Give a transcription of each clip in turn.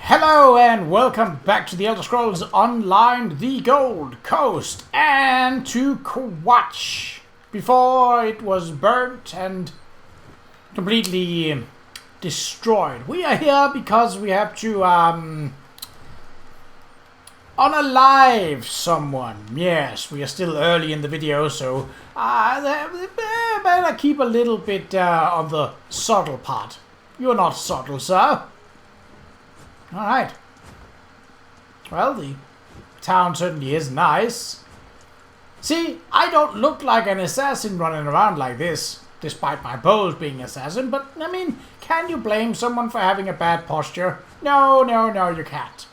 Hello and welcome back to the Elder Scrolls Online, the Gold Coast, and to Qa'Rajh, before it was burnt and completely destroyed. We are here because we have to unalive someone. Yes, we are still early in the video, so better keep a little bit of the subtle part. You're not subtle, sir. Alright. Well, the town certainly is nice. See, I don't look like an assassin running around like this, despite my pose being assassin, but, I mean, can you blame someone for having a bad posture? No, you can't.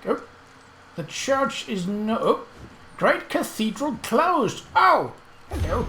Oh, the church is Great Cathedral closed. Oh, hello.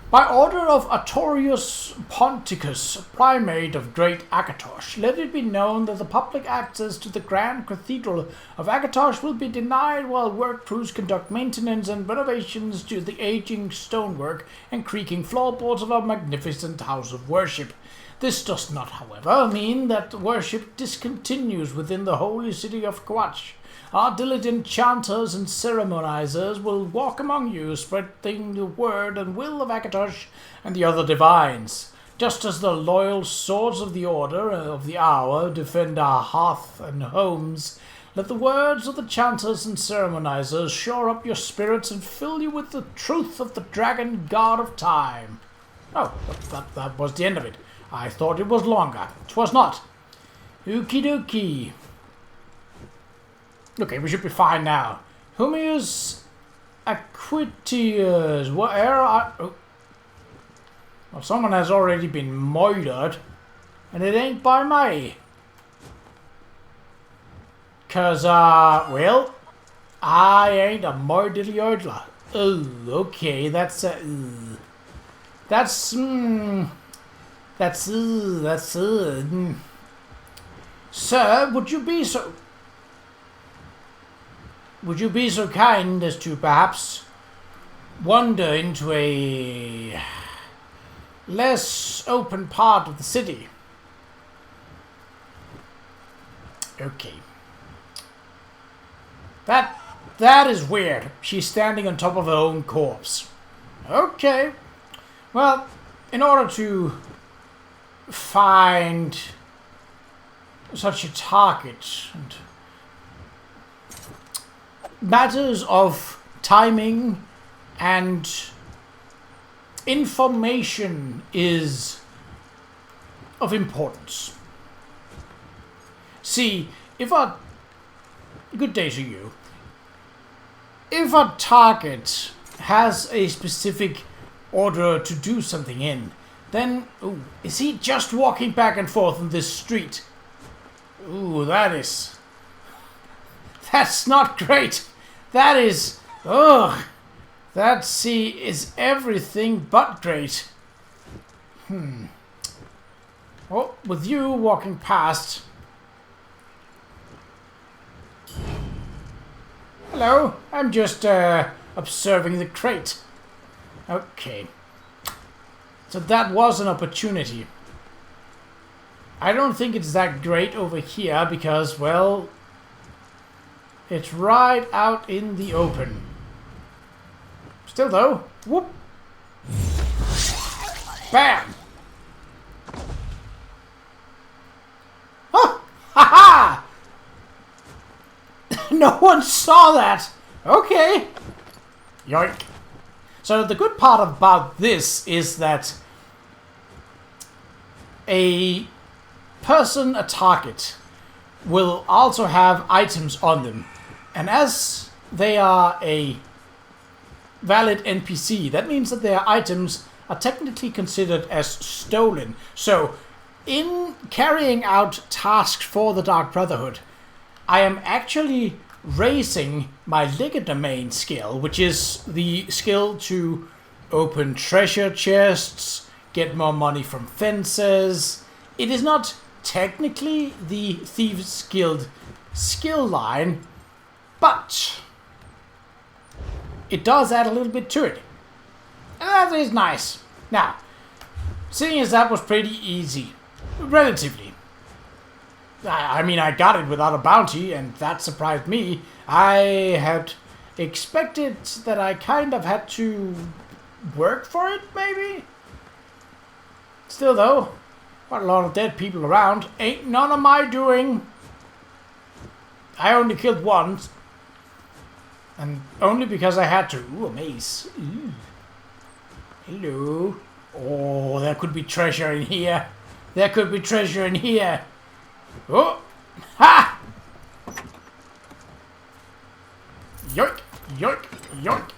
By order of Artorius Ponticus, Primate of Great Qa'Rajh, let it be known that the public access to the Grand Cathedral of Qa'Rajh will be denied while work crews conduct maintenance and renovations to the aging stonework and creaking floorboards of our magnificent house of worship. This does not, however, mean that worship discontinues within the holy city of Qa'Rajh. Our diligent chanters and ceremonizers will walk among you, spreading the word and will of Qa'Rajh and the other divines. Just as the loyal swords of the order of the hour defend our hearth and homes, let the words of the chanters and ceremonizers shore up your spirits and fill you with the truth of the dragon god of time. Oh, that was the end of it. I thought it was longer. 'Twas not. Okie dokie. Okay, we should be fine now. Humius Aquitius. Where are... Oh. Well, someone has already been murdered. And it ain't by me. 'Cause, well, I ain't a murdery yodeler. Oh, okay, that's, Sir, would you be so... Would you be so kind as to perhaps wander into a less open part of the city? Okay. That is weird. She's standing on top of her own corpse. Okay. Well, in order to find such a target and matters of timing and information is of importance. See, good day to you. If a target has a specific order to do something in, then, is he just walking back and forth on this street? That's not great. That is, that is everything but great. Oh, with you walking past. Hello, I'm just observing the crate. Okay. So that was an opportunity. I don't think it's that great over here because, well, it's right out in the open. Still though, whoop. Bam! Oh! Ha ha! No one saw that! Okay. Yoink. So the good part about this is that a target, will also have items on them. And as they are a valid NPC, that means that their items are technically considered as stolen. So, in carrying out tasks for the Dark Brotherhood, I am actually raising my legerdemain skill, which is the skill to open treasure chests, get more money from fences. It is not technically the Thieves Guild skill line, but it does add a little bit to it. And that is nice. Now, seeing as that was pretty easy, relatively, I mean, I got it without a bounty, and that surprised me. I had expected that I kind of had to work for it, maybe? Still, though, quite a lot of dead people around. Ain't none of my doing. I only killed once. And only because I had to. Ooh, a mace. Ooh. Hello. Oh, there could be treasure in here. There could be treasure in here. Oh! Ha! Yoink! Yoink! Yoink!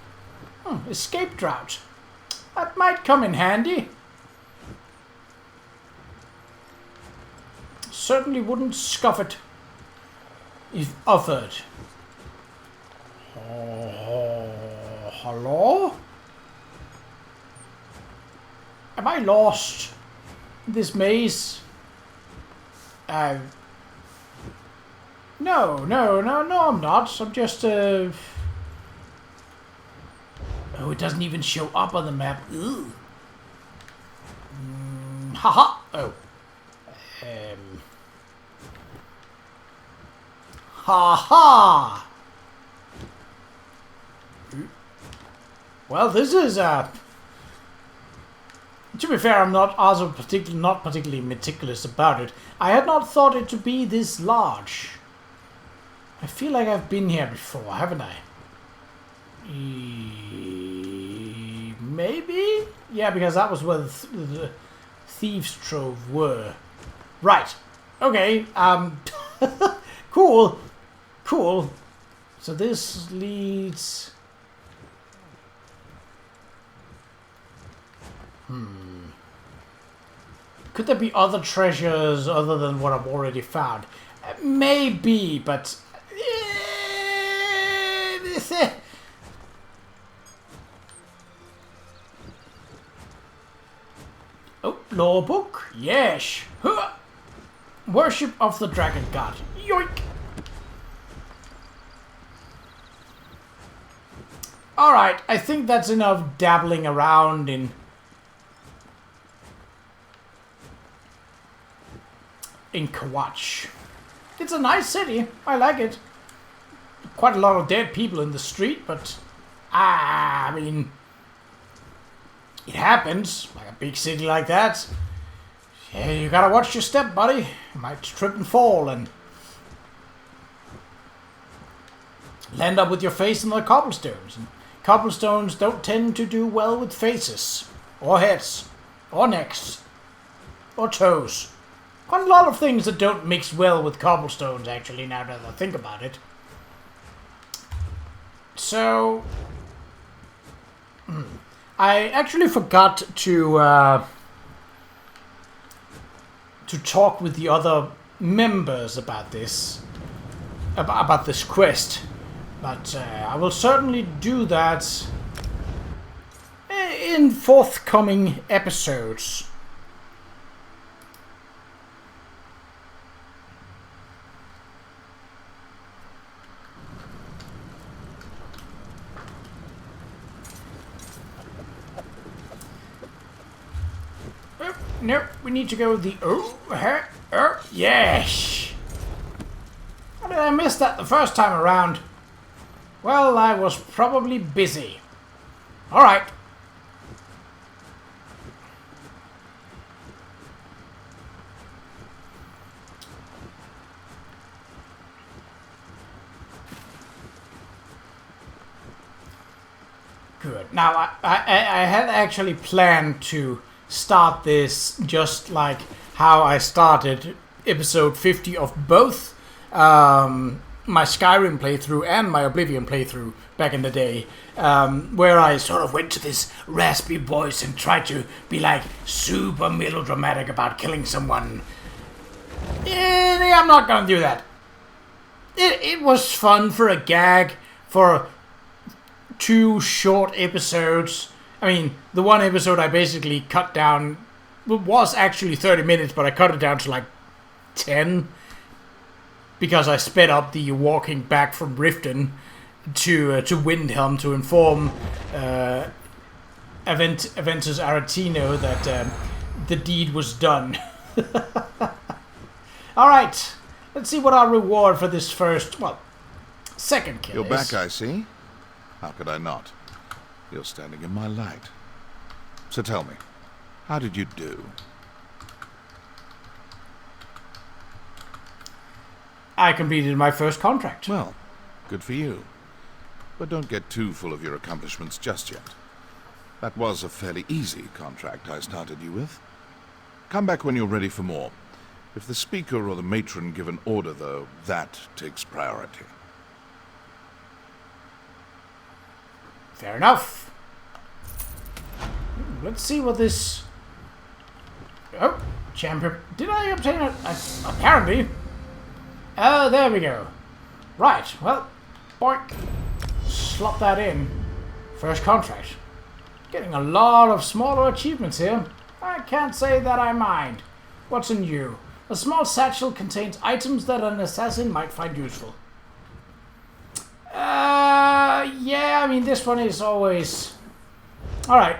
Escape drought. That might come in handy. Certainly wouldn't scoff it if offered. Oh, hello? Am I lost in this maze? No, I'm not. I'm just, Oh, it doesn't even show up on the map. Ooh. Haha. Oh. Haha. Well, this is, to be fair, I'm not also not particularly meticulous about it. I had not thought it to be this large. I feel like I've been here before, haven't I? Maybe? Yeah, because that was where the Thieves' Trove were. Right. Okay, cool. Cool. So this leads... Could there be other treasures other than what I've already found? Maybe, but... Oh, law book? Yes. Huh. Worship of the Dragon God. Yoink! Alright, I think that's enough dabbling around in Qa'Rajh. It's a nice city. I like it. Quite a lot of dead people in the street, but I mean, it happens. Like a big city like that. Yeah, you gotta watch your step, buddy. You might trip and fall and land up with your face in the cobblestones. And cobblestones don't tend to do well with faces, or heads, or necks, or toes. Quite a lot of things that don't mix well with cobblestones, actually, now that I think about it. So, I actually forgot to talk with the other members about this, about this quest. But I will certainly do that in forthcoming episodes. Nope, we need to go the... yes! How did I miss that the first time around? Well, I was probably busy. Alright. Good. Now, I had actually planned to start this just like how I started episode 50 of both my Skyrim playthrough and my Oblivion playthrough back in the day, where I sort of went to this raspy voice and tried to be like super melodramatic about killing someone. I'm not gonna do that. It was fun for a gag for 2 short episodes. I mean, the one episode I basically cut down was actually 30 minutes, but I cut it down to like 10 because I sped up the walking back from Riften to Windhelm to inform Aventus Aretino that the deed was done. All right, Let's see what our reward for this first, well, second kill You're is. back, I see. How could I not? You're standing in my light. So tell me, how did you do? I completed my first contract. Well, good for you. But don't get too full of your accomplishments just yet. That was a fairly easy contract I started you with. Come back when you're ready for more. If the speaker or the matron give an order, though, that takes priority. Fair enough. Let's see what this... Oh, champion. Did I obtain it? Apparently. Oh, there we go. Right, well, boink. Slot that in. First contract. Getting a lot of smaller achievements here. I can't say that I mind. What's in you? A small satchel contains items that an assassin might find useful. Yeah, I mean, this one is always... Alright.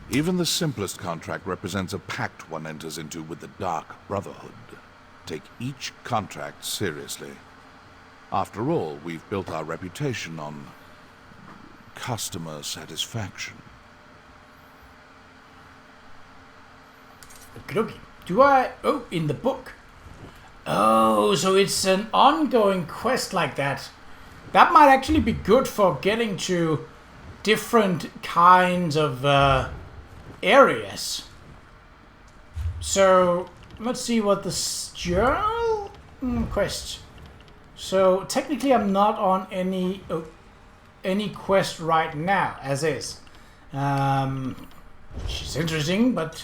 Even the simplest contract represents a pact one enters into with the Dark Brotherhood. Take each contract seriously. After all, we've built our reputation on customer satisfaction. Okay. Do I... Oh, in the book. Oh, so it's an ongoing quest like that. That might actually be good for getting to different kinds of areas. So, let's see what this journal quest. So, technically I'm not on any quest right now, as is. Which is interesting, but...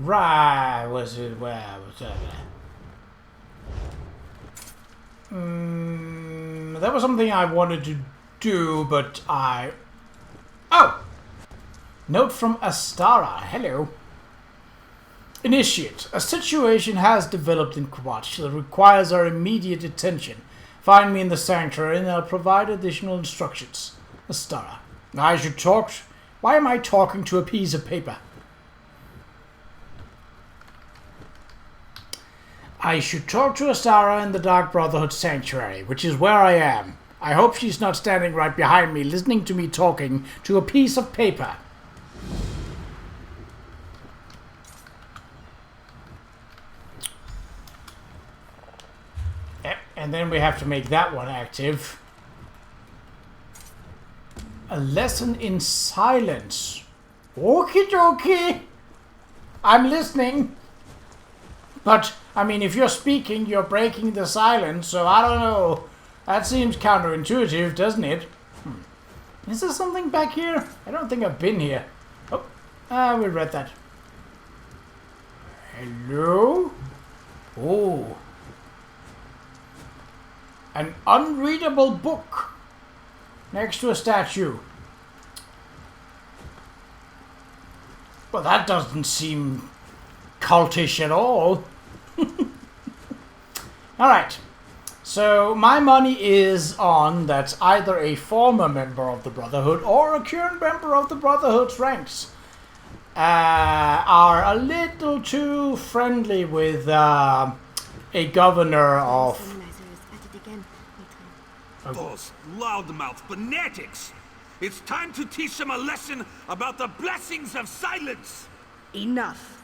Right, was it, where was that? That was something I wanted to do, but I... Oh! Note from Astara. Hello. Initiate. A situation has developed in Qa'Rajh that requires our immediate attention. Find me in the sanctuary and I'll provide additional instructions. Astara. I should talk... Why am I talking to a piece of paper? I should talk to Astara in the Dark Brotherhood Sanctuary, which is where I am. I hope she's not standing right behind me, listening to me talking to a piece of paper. And then we have to make that one active. A lesson in silence. Okie dokie. I'm listening. But, I mean, if you're speaking, you're breaking the silence, so I don't know. That seems counterintuitive, doesn't it? Is there something back here? I don't think I've been here. Oh, we read that. Hello? Oh. An unreadable book next to a statue. Well, that doesn't seem cultish at all. Alright. So, my money is on that either a former member of the Brotherhood or a current member of the Brotherhood's ranks are a little too friendly with a governor of... Those loudmouth fanatics! It's time to teach them a lesson about the blessings of silence! Enough.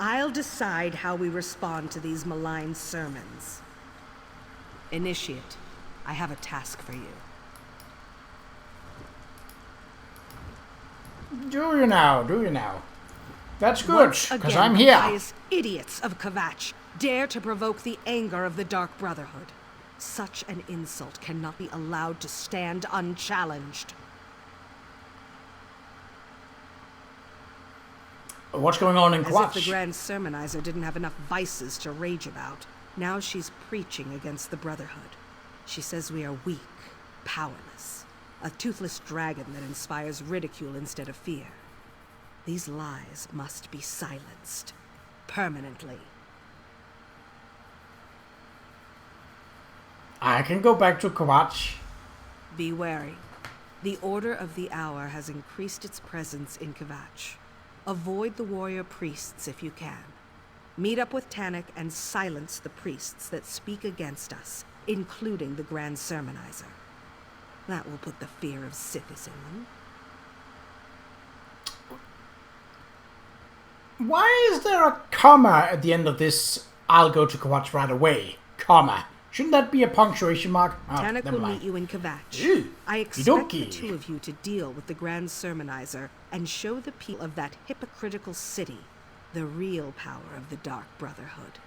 I'll decide how we respond to these malign sermons. Initiate, I have a task for you. Do you now? That's good, because I'm The here. highest idiots of Qa'Rajh dare to provoke the anger of the Dark Brotherhood. Such an insult cannot be allowed to stand unchallenged. What's going on in As if Qa'Rajh? the Grand Sermonizer didn't have enough vices to rage about. Now she's preaching against the Brotherhood. She says we are weak, powerless. A toothless dragon that inspires ridicule instead of fear. These lies must be silenced. Permanently. I can go back to Qa'Rajh. Be wary. The Order of the Hour has increased its presence in Qa'Rajh. Avoid the warrior priests if you can. Meet up with Tannic and silence the priests that speak against us, including the Grand Sermonizer. That will put the fear of Sithis in them. Why is there a comma at the end of this "I'll go to Qa'Rajh right away"? Comma. Shouldn't that be a punctuation mark? Oh, Tannic never will mind. meet you in Qa'Rajh. Ew, I expect the okey-dokey. two of you to deal with the Grand Sermonizer and show the people of that hypocritical city the real power of the Dark Brotherhood.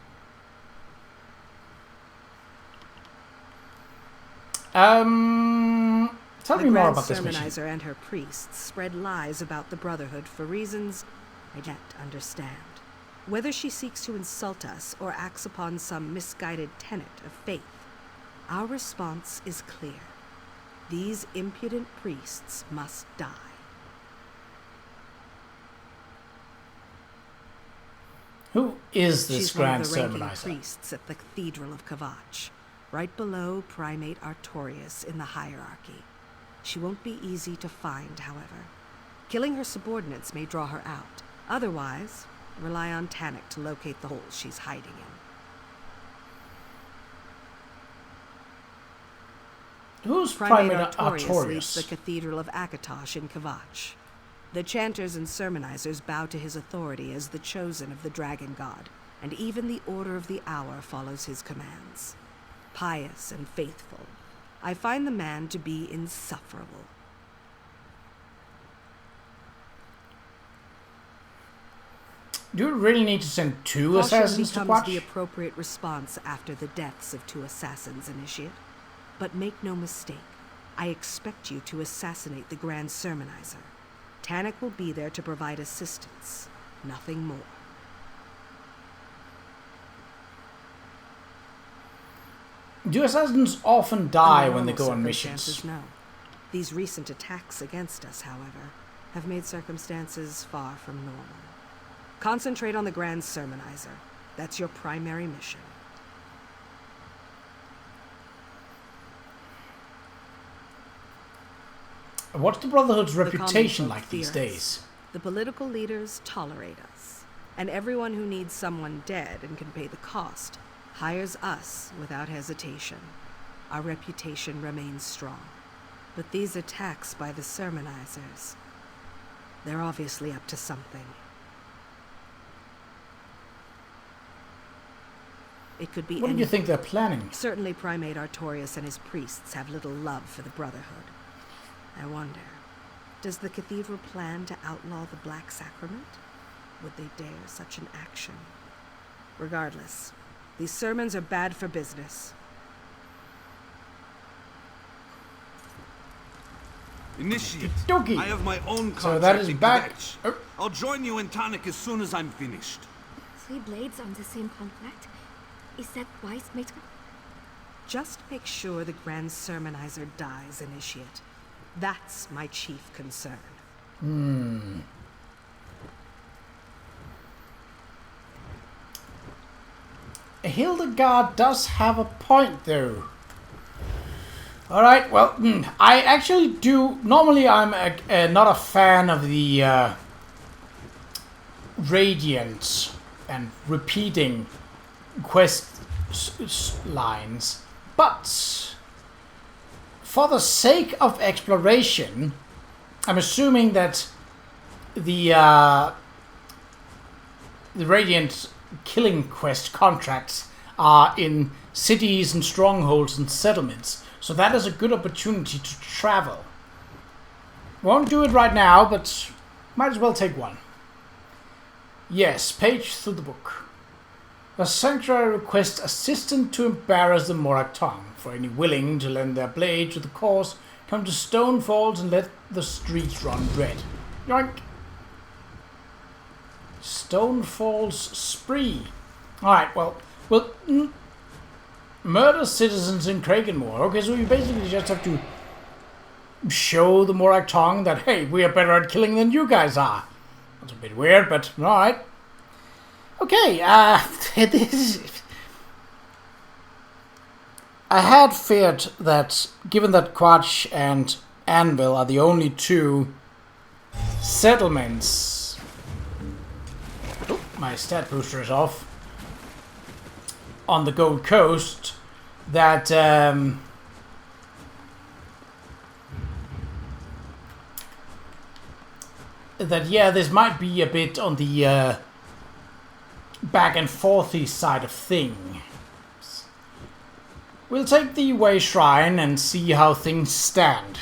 Tell The me more Grand about this mission. Sermonizer and her priests spread lies about the Brotherhood for reasons I can't understand. Whether she seeks to insult us or acts upon some misguided tenet of faith, our response is clear. These impudent priests must die. Who is this She's Grand one of the ranking Sermonizer? priests at the Cathedral of Qa'Rajh, right below Primate Artorius in the hierarchy. She won't be easy to find, however. Killing her subordinates may draw her out. Otherwise, rely on Tannic to locate the hole she's hiding in. Who's Primate Primate Artorius leads the Artorius? Cathedral of Akatosh in Qa'Rajh. The chanters and sermonizers bow to his authority as the chosen of the Dragon God, and even the Order of the Hour follows his commands. Pious and faithful, I find the man to be insufferable. Do you really need to send two Caution assassins to becomes the Qa'Rajh? appropriate response after the deaths of 2 assassins, Initiate. But make no mistake, I expect you to assassinate the Grand Sermonizer. Tannic will be there to provide assistance, nothing more. Do assassins often die Under when they normal go on circumstances, missions? No. These recent attacks against us, however, have made circumstances far from normal. Concentrate on the Grand Sermonizer. That's your primary mission. What's the Brotherhood's The reputation common folk like these fear us. days? The political leaders tolerate us, and everyone who needs someone dead and can pay the cost hires us without hesitation. Our reputation remains strong. But these attacks by the sermonizers, they're obviously up to something. It could be What do you anything. think they're planning? Certainly Primate Artorius and his priests have little love for the Brotherhood. I wonder, does the cathedral plan to outlaw the Black Sacrament? Would they dare such an action? Regardless, these sermons are bad for business. Initiate. Okey-dokey. I have my own contract So that is in back. Qa'Rajh. Oh, I'll join you in Tannic as soon as I'm finished. 3 blades on the same contract? Is that wise, mate? Just make sure the Grand Sermonizer dies, Initiate. That's my chief concern. Hildegard does have a point, though. Alright, well, I actually do... Normally I'm not a fan of the radiant and repeating quest lines, but for the sake of exploration, I'm assuming that the radiant killing quest contracts are in cities and strongholds and settlements, so that is a good opportunity to travel. Won't do it right now, but might as well take one. Yes, page through the book. A sanctuary requests assistant to embarrass the Morak tongue. For any willing to lend their blade to the cause, come to Stone Falls and let the streets run red. Yoink! Stone Falls spree. Alright, well, murder citizens in Krakenmoor. Okay, so you basically just have to show the Morak tongue that, hey, we are better at killing than you guys are. That's a bit weird, but alright. Okay, this... I had feared that, given that Qa'Rajh and Anvil are the only two settlements. Oh, my stat booster is off. On the Gold Coast that yeah, this might be a bit on the back and forthy side of things. We'll take the Way Shrine and see how things stand.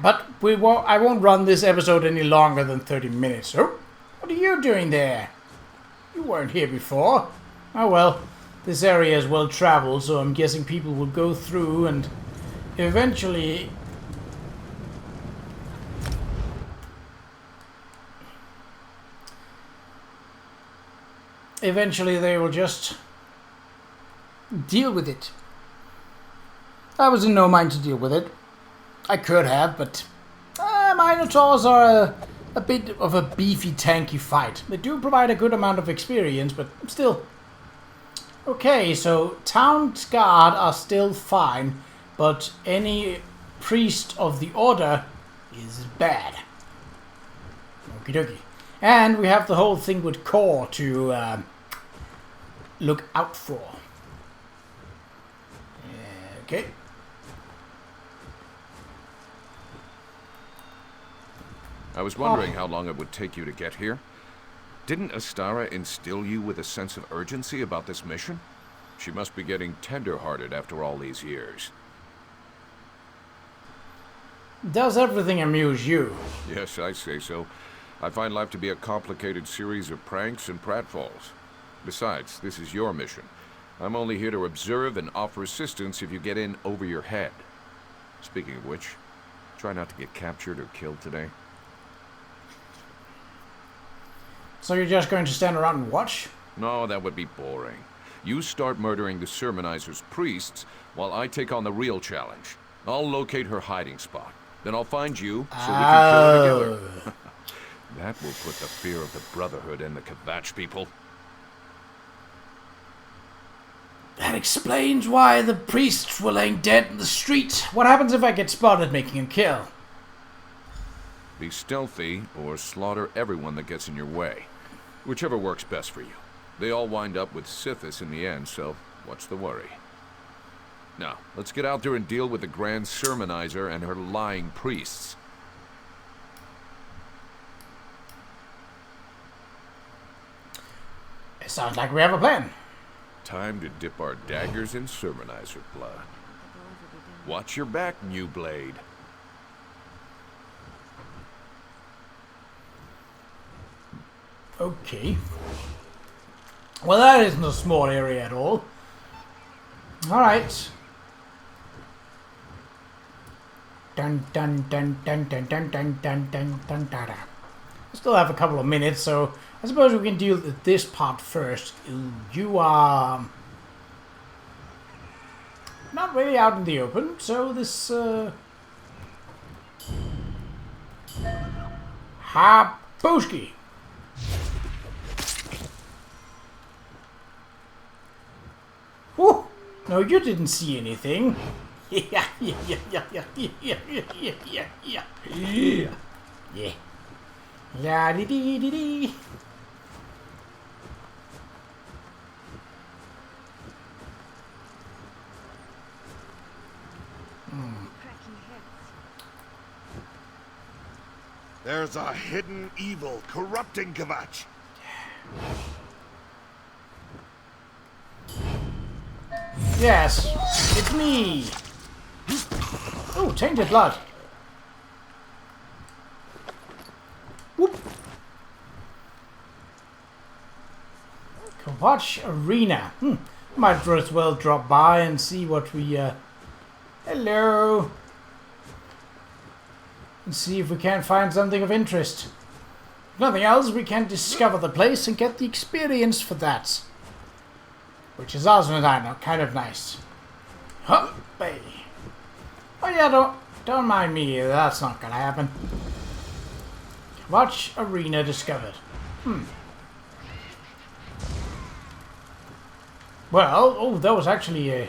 But I won't run this episode any longer than 30 minutes. Oh, what are you doing there? You weren't here before. Oh well, this area is well traveled, so I'm guessing people will go through and eventually... Eventually they will just deal with it. I was in no mind to deal with it. I could have, but Minotaurs are a bit of a beefy, tanky fight. They do provide a good amount of experience, but still. Okay, so town guard are still fine, but any priest of the order is bad. Okie dokie. And we have the whole thing with core to look out for. Okay. I was wondering how long it would take you to get here. Didn't Astara instill you with a sense of urgency about this mission? She must be getting tender-hearted after all these years. Does everything amuse you? Yes, I say so. I find life to be a complicated series of pranks and pratfalls. Besides, this is your mission. I'm only here to observe and offer assistance if you get in over your head. Speaking of which, try not to get captured or killed today. So you're just going to stand around and watch? No, that would be boring. You start murdering the Sermonizer's priests while I take on the real challenge. I'll locate her hiding spot. Then I'll find you so we can kill her together. That will put the fear of the Brotherhood and the Qa'Rajh people. That explains why the priests were laying dead in the street. What happens if I get spotted making a kill? Be stealthy or slaughter everyone that gets in your way. Whichever works best for you. They all wind up with Sithis in the end, so what's the worry? Now, let's get out there and deal with the Grand Sermonizer and her lying priests. It sounds like we have a plan. Time to dip our daggers in Sermonizer blood. Watch your back, New Blade. Okay. Well, that isn't a small area at all. Alright. Dun dun dun dun dun dun dun dun dun dun dun. We still have a couple of minutes, so I suppose we can deal with this part first. You are not really out in the open, so this Habushki. Whew. No, you didn't see anything. Yeah. La dee dee dee dee. There's a hidden evil corrupting Qa'Rajh. Yes, it's me. Oh, tainted blood. Whoop. Qa'Rajh Arena. Might as well drop by and see what we, hello. And see if we can't find something of interest. If nothing else, we can discover the place and get the experience for that. Which is also kind of nice. Huh, baby. Oh yeah, don't mind me. That's not gonna happen. Qa'Rajh Arena discovered. Well, oh, that was actually a